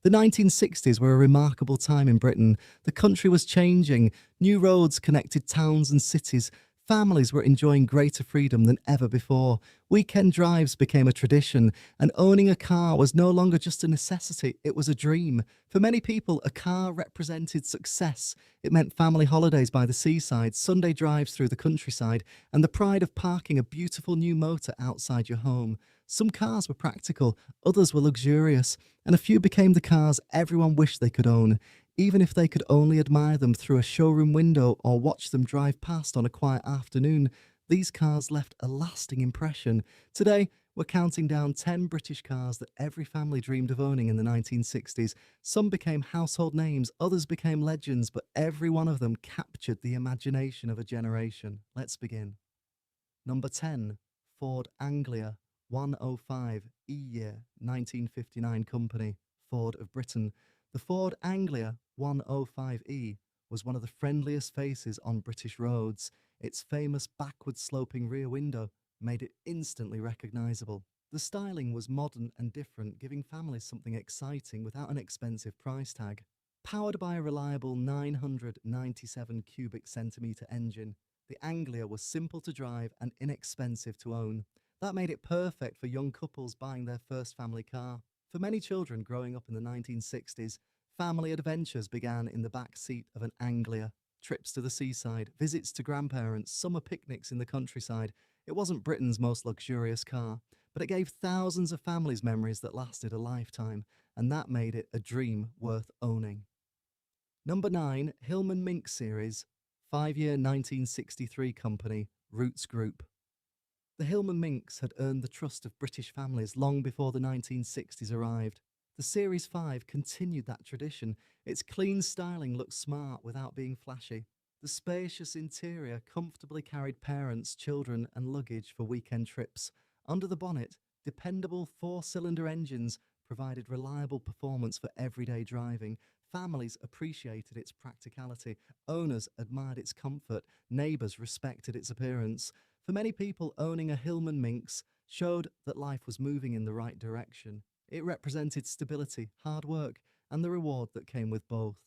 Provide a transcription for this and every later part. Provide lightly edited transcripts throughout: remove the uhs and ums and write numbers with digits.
The 1960s were a remarkable time in Britain. The country was changing, new roads connected towns and cities, families were enjoying greater freedom than ever before. Weekend drives became a tradition, and owning a car was no longer just a necessity, it was a dream. For many people, a car represented success. It meant family holidays by the seaside, Sunday drives through the countryside, and the pride of parking a beautiful new motor outside your home. Some cars were practical, others were luxurious, and a few became the cars everyone wished they could own, even if they could only admire them through a showroom window or watch them drive past on a quiet afternoon. These cars left a lasting impression. Today, we're counting down 10 British cars that every family dreamed of owning in the 1960s. Some became household names, others became legends, but every one of them captured the imagination of a generation. Let's begin. Number 10, Ford Anglia 105 E-Year 1959 Company, Ford of Britain. The Ford Anglia 105E was one of the friendliest faces on British roads. Its famous backward-sloping rear window made it instantly recognisable. The styling was modern and different, giving families something exciting without an expensive price tag. Powered by a reliable 997 cubic centimetre engine, the Anglia was simple to drive and inexpensive to own. That made it perfect for young couples buying their first family car. For many children growing up in the 1960s, family adventures began in the back seat of an Anglia. Trips to the seaside, visits to grandparents, summer picnics in the countryside. It wasn't Britain's most luxurious car, but it gave thousands of families memories that lasted a lifetime, and that made it a dream worth owning. Number 9, Hillman Mink Series, 5-year 1963 company, Roots Group. The Hillman Minks had earned the trust of British families long before the 1960s arrived. The Series 5 continued that tradition. Its clean styling looked smart without being flashy. The spacious interior comfortably carried parents, children, and luggage for weekend trips. Under the bonnet, dependable four-cylinder engines provided reliable performance for everyday driving. Families appreciated its practicality. Owners admired its comfort. Neighbours respected its appearance. For many people, owning a Hillman Minx showed that life was moving in the right direction. It represented stability, hard work, and the reward that came with both.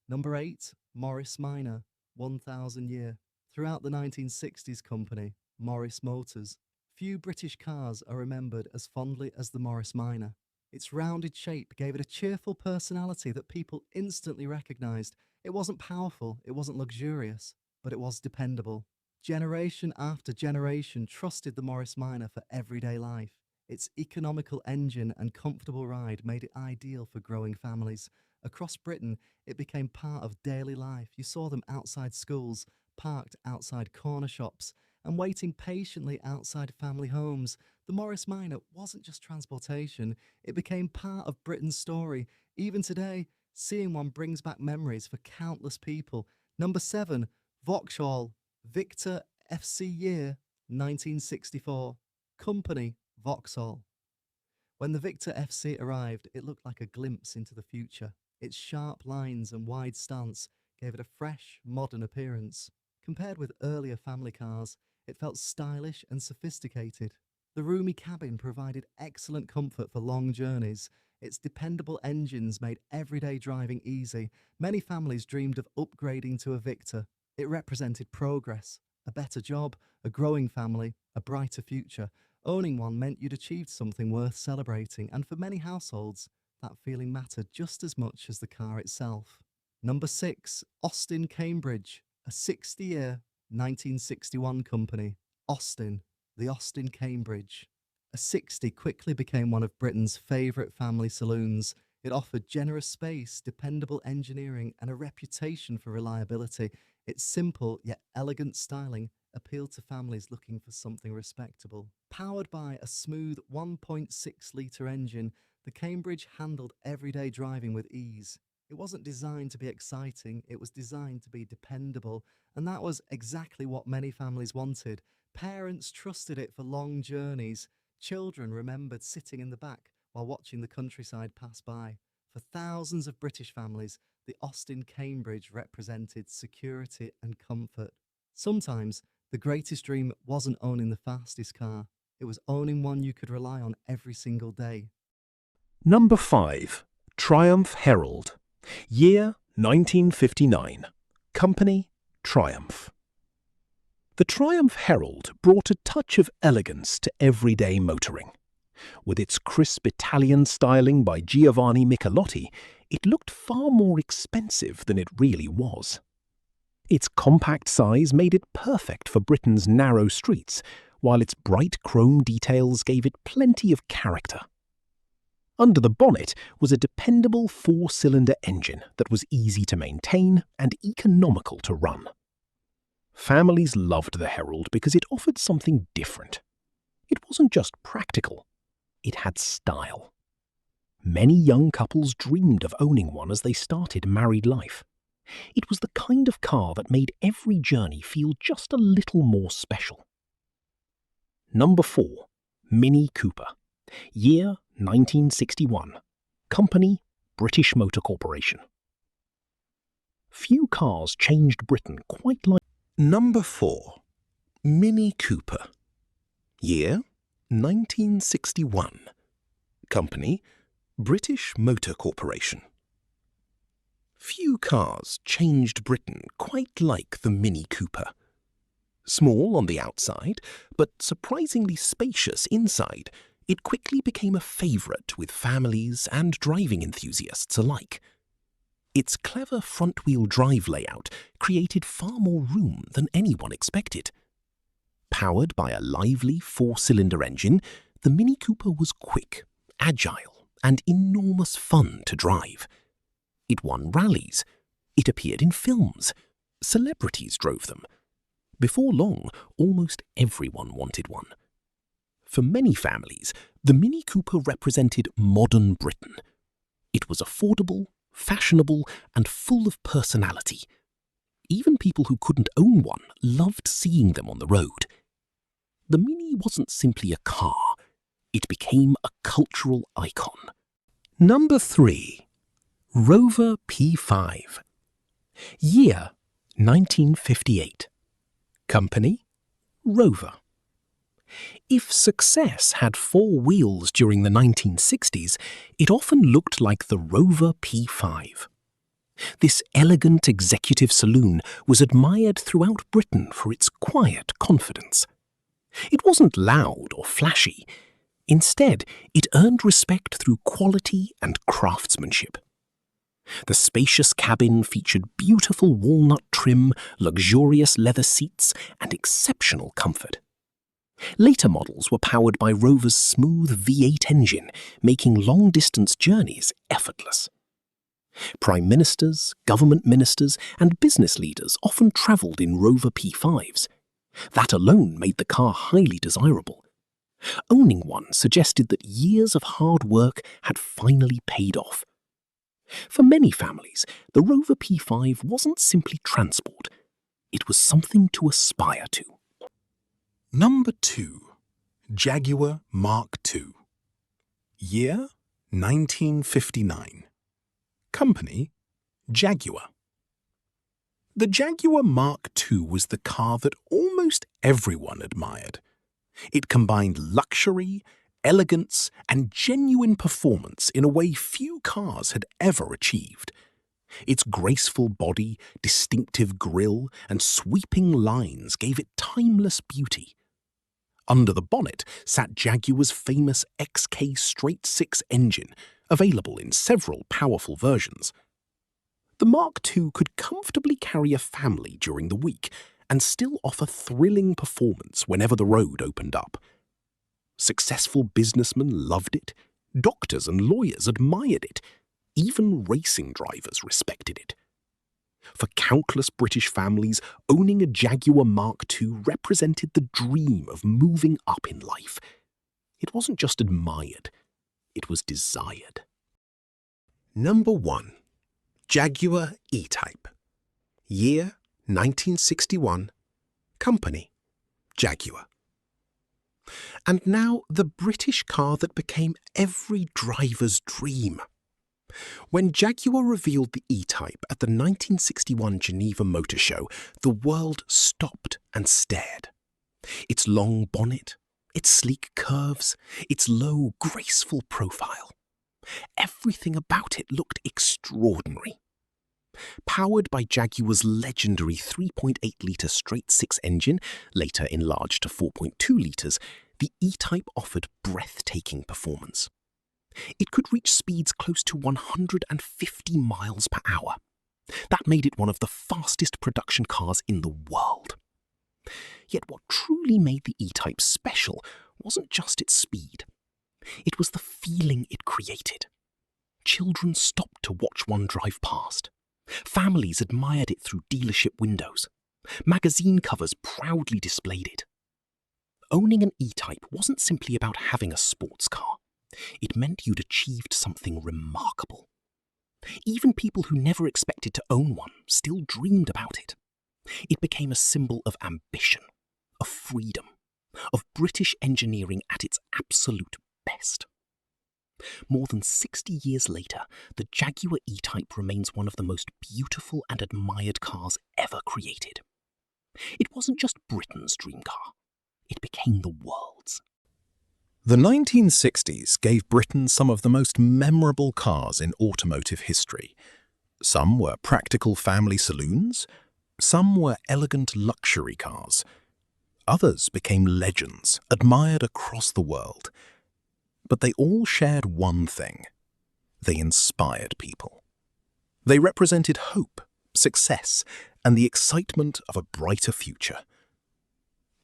Number 8, Morris Minor, 1000 Year. Throughout the 1960s company, Morris Motors. Few British cars are remembered as fondly as the Morris Minor. Its rounded shape gave it a cheerful personality that people instantly recognised. It wasn't powerful, it wasn't luxurious, but it was dependable. Generation after generation trusted the Morris Minor for everyday life. Its economical engine and comfortable ride made it ideal for growing families. Across Britain, it became part of daily life. You saw them outside schools, parked outside corner shops, and waiting patiently outside family homes. The Morris Minor wasn't just transportation, it became part of Britain's story. Even today, seeing one brings back memories for countless people. Number 7, Vauxhall Victor FC Year 1964. Company Vauxhall. When the Victor FC arrived, it looked like a glimpse into the future. Its sharp lines and wide stance gave it a fresh, modern appearance. Compared with earlier family cars, it felt stylish and sophisticated. The roomy cabin provided excellent comfort for long journeys. Its dependable engines made everyday driving easy. Many families dreamed of upgrading to a Victor. It represented progress, a better job, a growing family, a brighter future. Owning one meant you'd achieved something worth celebrating, and for many households, that feeling mattered just as much as the car itself. Number 6, Austin Cambridge, a 60-year 1961 company. Austin, the Austin Cambridge. A 60 quickly became one of Britain's favourite family saloons. It offered generous space, dependable engineering, and a reputation for reliability. Its simple yet elegant styling appealed to families looking for something respectable. Powered by a smooth 1.6-litre engine, the Cambridge handled everyday driving with ease. It wasn't designed to be exciting, it was designed to be dependable, and that was exactly what many families wanted. Parents trusted it for long journeys. Children remembered sitting in the back while watching the countryside pass by. For thousands of British families, the Austin Cambridge represented security and comfort. Sometimes, the greatest dream wasn't owning the fastest car, it was owning one you could rely on every single day. Number 5, Triumph Herald. Year 1959. Company, Triumph. The Triumph Herald brought a touch of elegance to everyday motoring. With its crisp Italian styling by Giovanni Michelotti, it looked far more expensive than it really was. Its compact size made it perfect for Britain's narrow streets, while its bright chrome details gave it plenty of character. Under the bonnet was a dependable four-cylinder engine that was easy to maintain and economical to run. Families loved the Herald because it offered something different. It wasn't just practical, it had style. Many young couples dreamed of owning one as they started married life. It was the kind of car that made every journey feel just a little more special. Number 4. Mini Cooper. Year 1961. Company, British Motor Corporation. Few cars changed Britain quite like... Number 4. Mini Cooper. Year 1961. Company, British Motor Corporation. Few cars changed Britain quite like the Mini Cooper. Small on the outside, but surprisingly spacious inside, it quickly became a favourite with families and driving enthusiasts alike. Its clever front-wheel drive layout created far more room than anyone expected. Powered by a lively four-cylinder engine, the Mini Cooper was quick, agile, and enormous fun to drive. It won rallies. It appeared in films. Celebrities drove them. Before long, almost everyone wanted one. For many families, the Mini Cooper represented modern Britain. It was affordable, fashionable, and full of personality. Even people who couldn't own one loved seeing them on the road. The Mini wasn't simply a car. It became a cultural icon. Number 3. Rover P5. Year 1958. Company, Rover. If success had four wheels during the 1960s, it often looked like the Rover P5. This elegant executive saloon was admired throughout Britain for its quiet confidence. It wasn't loud or flashy. Instead, it earned respect through quality and craftsmanship. The spacious cabin featured beautiful walnut trim, luxurious leather seats, and exceptional comfort. Later models were powered by Rover's smooth V8 engine, making long-distance journeys effortless. Prime ministers, government ministers, and business leaders often travelled in Rover P5s. That alone made the car highly desirable. Owning one suggested that years of hard work had finally paid off. For many families, the Rover P5 wasn't simply transport. It was something to aspire to. Number 2. Jaguar Mark II. Year 1959. Company, Jaguar. The Jaguar Mark II was the car that almost everyone admired. It combined luxury, elegance, and genuine performance in a way few cars had ever achieved. Its graceful body, distinctive grille, and sweeping lines gave it timeless beauty. Under the bonnet sat Jaguar's famous XK straight-six engine, available in several powerful versions. The Mark II could comfortably carry a family during the week and still offer thrilling performance whenever the road opened up. Successful businessmen loved it, doctors and lawyers admired it, even racing drivers respected it. For countless British families, owning a Jaguar Mark II represented the dream of moving up in life. It wasn't just admired, it was desired. Number 1. Jaguar E-Type. Year 1961. Company, Jaguar. And now the British car that became every driver's dream. When Jaguar revealed the E-Type at the 1961 Geneva Motor Show, the world stopped and stared. Its long bonnet, its sleek curves, its low, graceful profile. Everything about it looked extraordinary. Powered by Jaguar's legendary 3.8-litre straight-six engine, later enlarged to 4.2 litres, the E-Type offered breathtaking performance. It could reach speeds close to 150 miles per hour. That made it one of the fastest production cars in the world. Yet what truly made the E-Type special wasn't just its speed. It was the feeling it created. Children stopped to watch one drive past. Families admired it through dealership windows. Magazine covers proudly displayed it. Owning an E-Type wasn't simply about having a sports car. It meant you'd achieved something remarkable. Even people who never expected to own one still dreamed about it. It became a symbol of ambition, of freedom, of British engineering at its absolute best. More than 60 years later, the Jaguar E-Type remains one of the most beautiful and admired cars ever created. It wasn't just Britain's dream car, it became the world's. The 1960s gave Britain some of the most memorable cars in automotive history. Some were practical family saloons, some were elegant luxury cars. Others became legends, admired across the world. But they all shared one thing. They inspired people. They represented hope, success, and the excitement of a brighter future.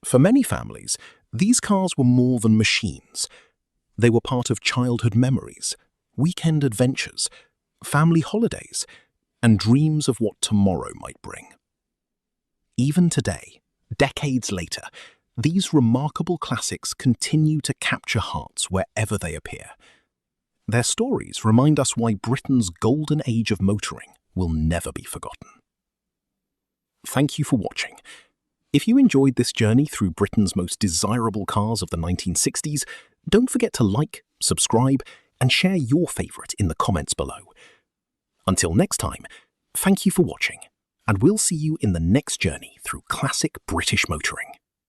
For many families, these cars were more than machines. They were part of childhood memories, weekend adventures, family holidays, and dreams of what tomorrow might bring. Even today, decades later, these remarkable classics continue to capture hearts wherever they appear. Their stories remind us why Britain's golden age of motoring will never be forgotten. Thank you for watching. If you enjoyed this journey through Britain's most desirable cars of the 1960s, don't forget to like, subscribe, and share your favourite in the comments below. Until next time, thank you for watching, and we'll see you in the next journey through classic British motoring.